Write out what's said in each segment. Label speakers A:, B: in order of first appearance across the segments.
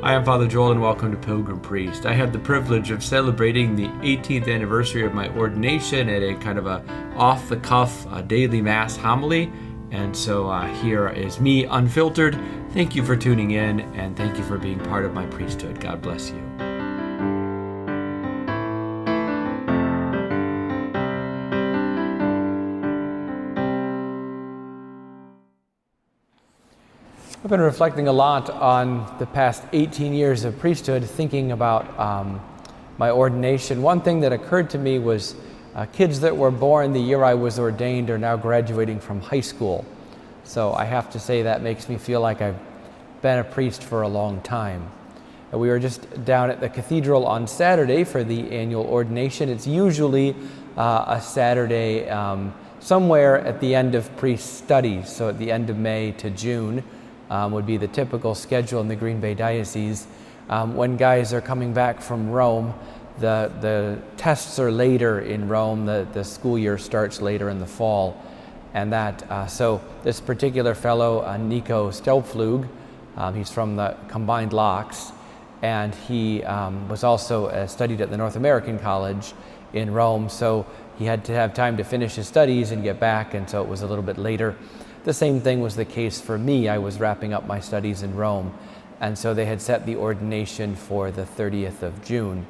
A: Hi, I'm Father Joel, and welcome to Pilgrim Priest. I had the privilege of celebrating the 18th anniversary of my ordination at a kind of a off-the-cuff daily Mass homily, and so here is me unfiltered. Thank you for tuning in, and thank you for being part of my priesthood. God bless you. I've been reflecting a lot on the past 18 years of priesthood, thinking about my ordination. One thing that occurred to me was kids that were born the year I was ordained are now graduating from high school. So I have to say that makes me feel like I've been a priest for a long time. We were just down at the cathedral on Saturday for the annual ordination. It's usually a Saturday somewhere at the end of priest studies, so at the end of May to June. Would be the typical schedule in the Green Bay Diocese. When guys are coming back from Rome, the tests are later in Rome, the school year starts later in the fall. And so this particular fellow, Nico Stelpflug, he's from the Combined Locks, and he was also studied at the North American College in Rome, so he had to have time to finish his studies and get back, and so it was a little bit later. The same thing was the case for me. I was wrapping up my studies in Rome, and so they had set the ordination for the 30th of June.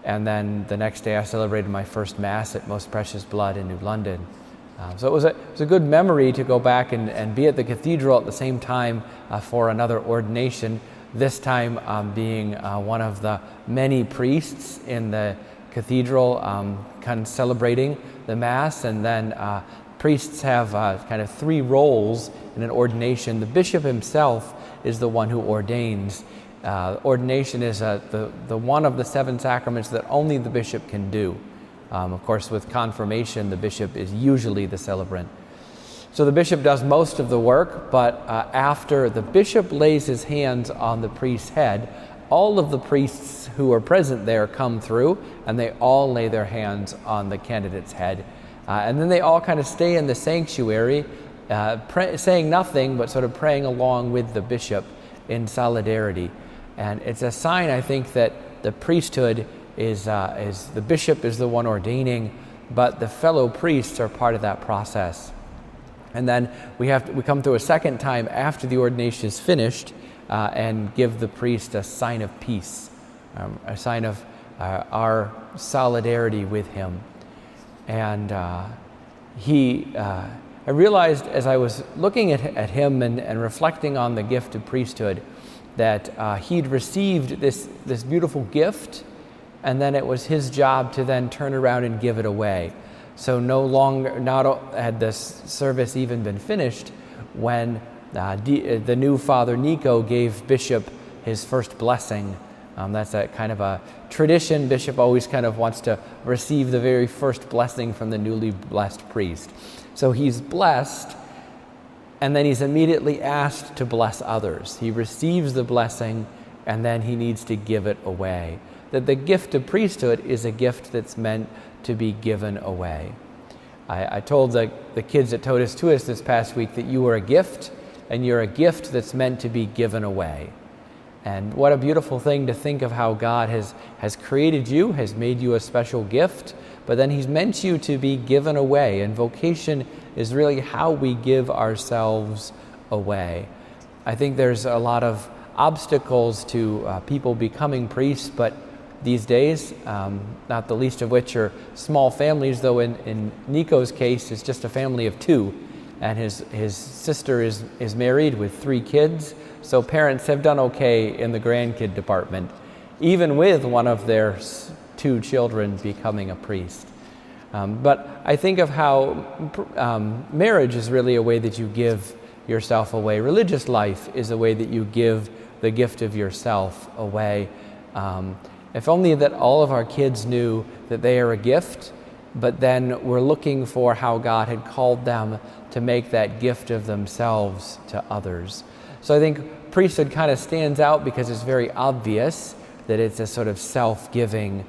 A: And then the next day I celebrated my first Mass at Most Precious Blood in New London. So it was a good memory to go back and be at the cathedral at the same time for another ordination, this time being one of the many priests in the cathedral kind of celebrating the Mass. And then priests have kind of three roles in an ordination. The bishop himself is the one who ordains. Ordination is the one of the seven sacraments that only the bishop can do. Of course, with confirmation, the bishop is usually the celebrant. So the bishop does most of the work, but after the bishop lays his hands on the priest's head, all of the priests who are present there come through, and they all lay their hands on the candidate's head. And then they all kind of stay in the sanctuary, saying nothing, but sort of praying along with the bishop in solidarity. And it's a sign, I think, that the priesthood is the bishop is the one ordaining, but the fellow priests are part of that process. And then we come through a second time after the ordination is finished and give the priest a sign of peace, a sign of our solidarity with him. And I realized as I was looking at him and reflecting on the gift of priesthood that he'd received this beautiful gift, and then it was his job to then turn around and give it away. So not had this service even been finished when the new Father Nico gave Bishop his first blessing. That's a kind of a tradition. Bishop always kind of wants to receive the very first blessing from the newly blessed priest. So he's blessed, and then he's immediately asked to bless others. He receives the blessing, and then he needs to give it away. That the gift of priesthood is a gift that's meant to be given away. I told the kids at Totus Tuus this past week that you are a gift, and you're a gift that's meant to be given away. And what a beautiful thing to think of how God has created you, has made you a special gift, but then he's meant you to be given away. And vocation is really how we give ourselves away. I think there's a lot of obstacles to people becoming priests, but these days, not the least of which are small families, though in Nico's case, it's just a family of two. And his sister is married with 3 kids, so parents have done okay in the grandkid department, even with one of their 2 children becoming a priest. But I think of how marriage is really a way that you give yourself away. Religious life is a way that you give the gift of yourself away. If only that all of our kids knew that they are a gift, but then we're looking for how God had called them to make that gift of themselves to others. So I think priesthood kind of stands out because it's very obvious that it's a sort of self-giving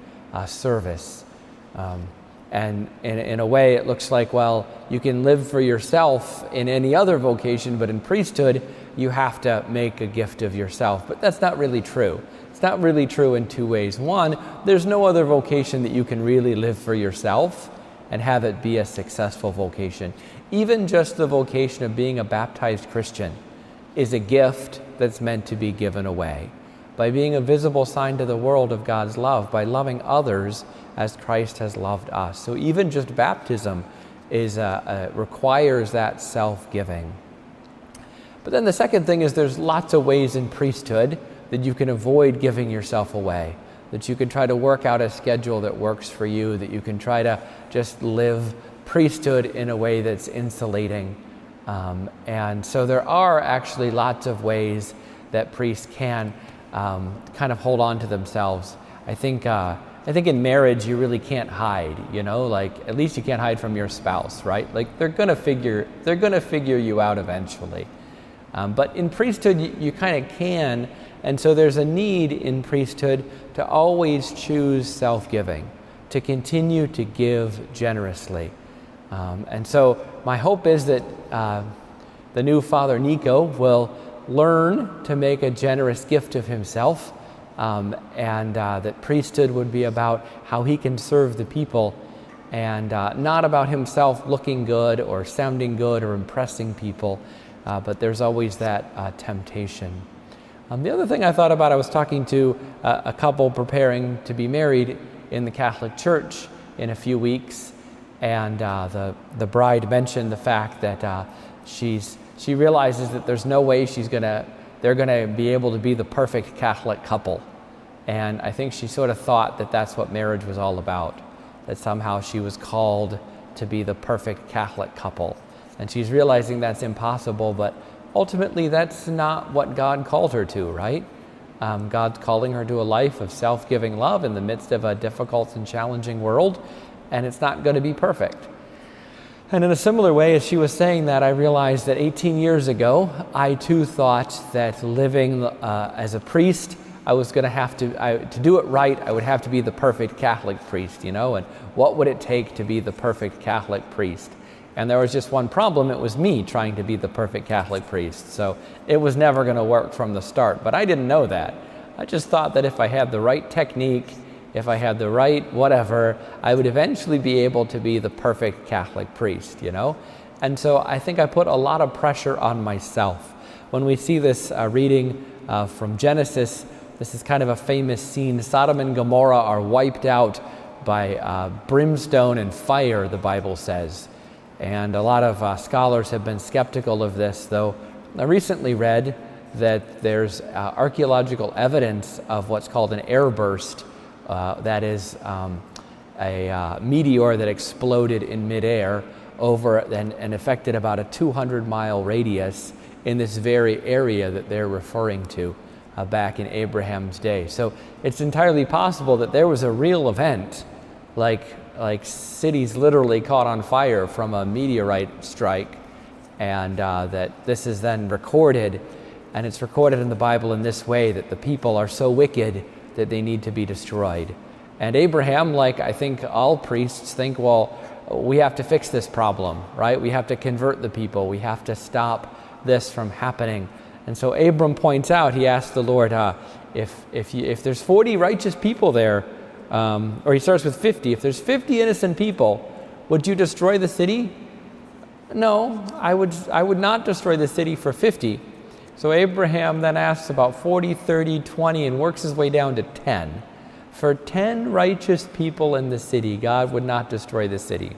A: service. And in a way, it looks like, well, you can live for yourself in any other vocation, but in priesthood, you have to make a gift of yourself. But that's not really true. It's not really true in two ways. One, there's no other vocation that you can really live for yourself and have it be a successful vocation. Even just the vocation of being a baptized Christian is a gift that's meant to be given away. By being a visible sign to the world of God's love, by loving others as Christ has loved us. So even just baptism requires that self-giving. But then the second thing is there's lots of ways in priesthood that you can avoid giving yourself away, that you can try to work out a schedule that works for you, that you can try to just live priesthood in a way that's insulating. And so there are actually lots of ways that priests can kind of hold on to themselves. I think in marriage you really can't hide, like at least you can't hide from your spouse, right? Like they're gonna figure you out eventually. But in priesthood you kind of can, and so there's a need in priesthood to always choose self-giving, to continue to give generously. And so my hope is that the new Father Nico will learn to make a generous gift of himself, and that priesthood would be about how he can serve the people, and not about himself looking good or sounding good or impressing people, but there's always that temptation. The other thing I thought about, I was talking to a couple preparing to be married in the Catholic Church in a few weeks, and the bride mentioned the fact that she realizes that there's no way they're gonna be able to be the perfect Catholic couple. And I think she sort of thought that that's what marriage was all about, that somehow she was called to be the perfect Catholic couple. And she's realizing that's impossible, but ultimately that's not what God called her to, right? God's calling her to a life of self-giving love in the midst of a difficult and challenging world, and it's not going to be perfect. And in a similar way, as she was saying that, I realized that 18 years ago, I too thought that living as a priest, I was going to have to do it right, I would have to be the perfect Catholic priest, and what would it take to be the perfect Catholic priest? And there was just one problem, it was me trying to be the perfect Catholic priest. So it was never going to work from the start, but I didn't know that. I just thought that if I had the right technique, if I had the right whatever, I would eventually be able to be the perfect Catholic priest, And so I think I put a lot of pressure on myself. When we see this reading from Genesis, this is kind of a famous scene. Sodom and Gomorrah are wiped out by brimstone and fire, the Bible says. And a lot of scholars have been skeptical of this, though I recently read that there's archaeological evidence of what's called an airburst, that is a meteor that exploded in midair over and affected about a 200-mile radius in this very area that they're referring to back in Abraham's day. So it's entirely possible that there was a real event, like cities literally caught on fire from a meteorite strike, and that this is then recorded, and it's recorded in the Bible in this way, that the people are so wicked that they need to be destroyed. And Abraham, like I think all priests, think, well, we have to fix this problem, right? We have to convert the people. We have to stop this from happening. And so Abram points out, he asks the Lord, if there's 40 righteous people there, or he starts with 50. If there's 50 innocent people, would you destroy the city? No, I would not destroy the city for 50. So Abraham then asks about 40, 30, 20, and works his way down to 10. For 10 righteous people in the city, God would not destroy the city.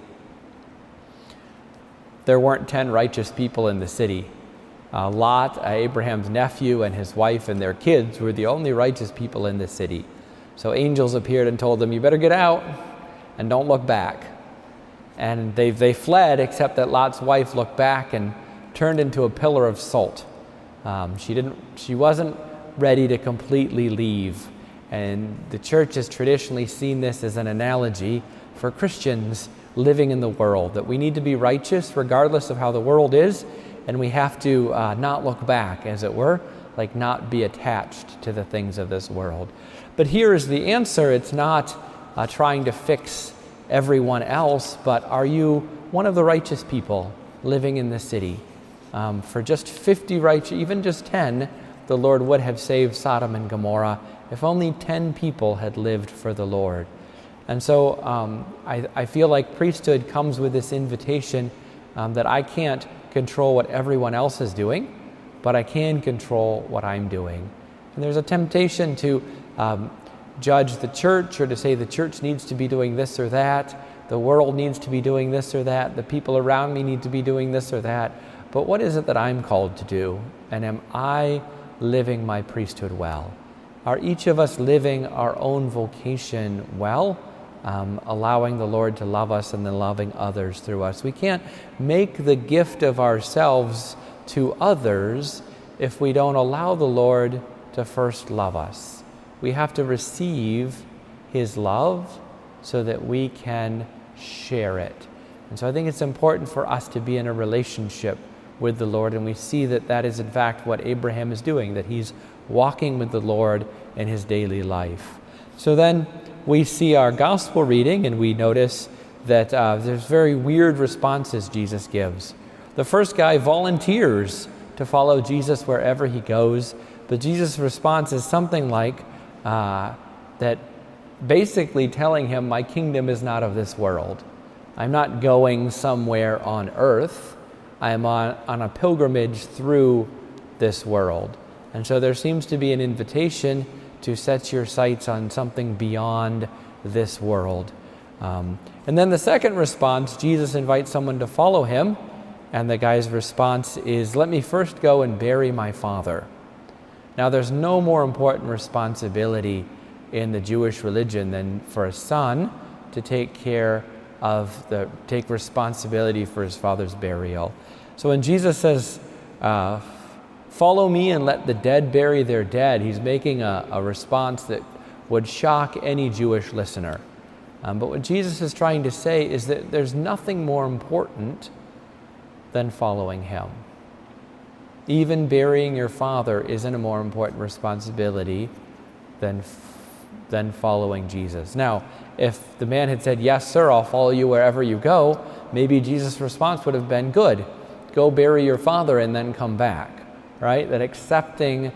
A: There weren't 10 righteous people in the city. Lot, Abraham's nephew, and his wife and their kids were the only righteous people in the city. So angels appeared and told them, you better get out and don't look back. And they fled, except that Lot's wife looked back and turned into a pillar of salt. She wasn't ready to completely leave. And the church has traditionally seen this as an analogy for Christians living in the world, that we need to be righteous regardless of how the world is, and we have to not look back, as it were, like not be attached to the things of this world. But here is the answer. It's not trying to fix everyone else, but are you one of the righteous people living in the city? For just 50 righteous, even just 10, the Lord would have saved Sodom and Gomorrah if only 10 people had lived for the Lord. And so I feel like priesthood comes with this invitation that I can't control what everyone else is doing, but I can control what I'm doing. And there's a temptation to judge the church, or to say the church needs to be doing this or that, the world needs to be doing this or that, the people around me need to be doing this or that. But what is it that I'm called to do? And am I living my priesthood well? Are each of us living our own vocation well, allowing the Lord to love us and then loving others through us? We can't make the gift of ourselves to others if we don't allow the Lord to first love us. We have to receive His love so that we can share it. And so I think it's important for us to be in a relationship with the Lord, and we see that that is in fact what Abraham is doing, that he's walking with the Lord in his daily life. So then we see our gospel reading, and we notice that there's very weird responses Jesus gives. The first guy volunteers to follow Jesus wherever he goes, but Jesus' response is something like that, basically telling him, my kingdom is not of this world. I'm not going somewhere on earth. I am on a pilgrimage through this world. And so there seems to be an invitation to set your sights on something beyond this world. And then the second response, Jesus invites someone to follow him, and the guy's response is, let me first go and bury my father. Now, there's no more important responsibility in the Jewish religion than for a son to take responsibility for his father's burial. So when Jesus says, follow me and let the dead bury their dead, he's making a response that would shock any Jewish listener. But what Jesus is trying to say is that there's nothing more important than following him. Even burying your father isn't a more important responsibility than following Jesus. Now, if the man had said, yes, sir, I'll follow you wherever you go, maybe Jesus' response would have been, good, go bury your father and then come back, right? That accepting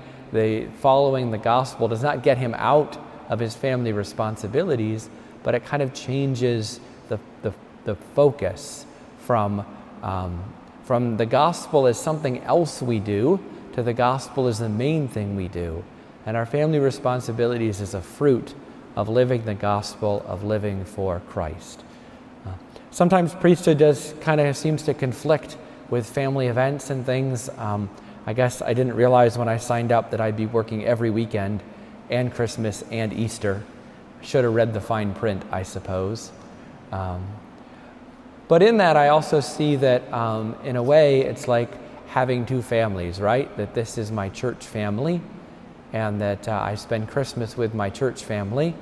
A: following the gospel does not get him out of his family responsibilities, but it kind of changes the focus from the gospel as something else we do to the gospel as the main thing we do. And our family responsibilities is a fruit of living the gospel, of living for Christ. Sometimes priesthood seems to conflict with family events and things. I guess I didn't realize when I signed up that I'd be working every weekend and Christmas and Easter. Should have read the fine print, I suppose. But in that, I also see that in a way, it's like having two families, right? That this is my church family, and that I spend Christmas with my church family,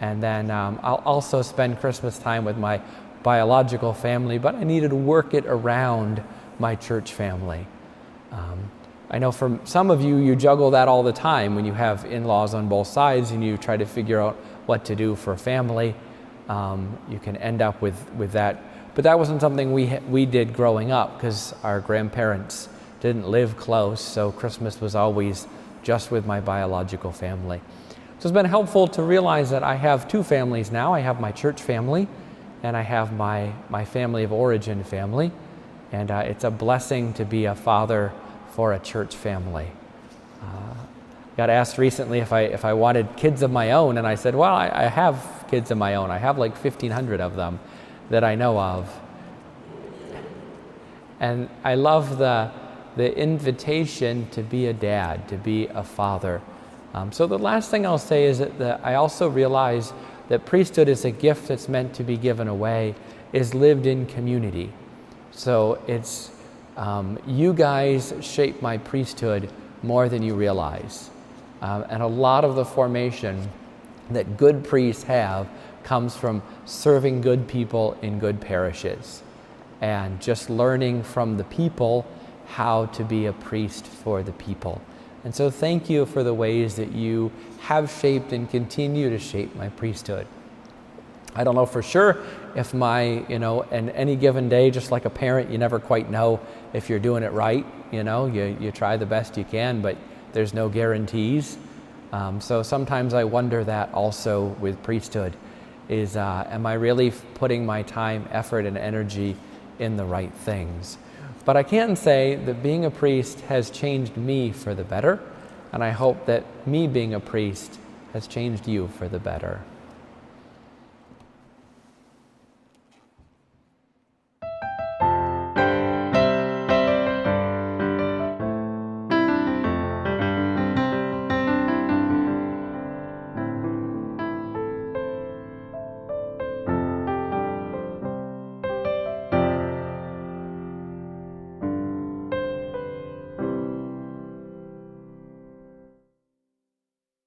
A: and then I'll also spend Christmas time with my biological family, but I needed to work it around my church family. I know for some of you, you juggle that all the time when you have in-laws on both sides and you try to figure out what to do for family. You can end up with that. But that wasn't something we did growing up because our grandparents didn't live close, so Christmas was always just with my biological family. So it's been helpful to realize that I have two families now. I have my church family and I have my family of origin family. And it's a blessing to be a father for a church family. Got asked recently if I wanted kids of my own, and I said, well, I have kids of my own. I have like 1,500 of them that I know of. And I love the invitation to be a dad, to be a father. So the last thing I'll say is that I also realize that priesthood is a gift that's meant to be given away, is lived in community. So it's you guys shape my priesthood more than you realize. And a lot of the formation that good priests have comes from serving good people in good parishes and just learning from the people how to be a priest for the people. And so thank you for the ways that you have shaped and continue to shape my priesthood. I don't know for sure if in any given day, just like a parent, you never quite know if you're doing it right. You try the best you can, but there's no guarantees. So sometimes I wonder that also with priesthood is, am I really putting my time, effort, and energy in the right things? But I can say that being a priest has changed me for the better, and I hope that me being a priest has changed you for the better.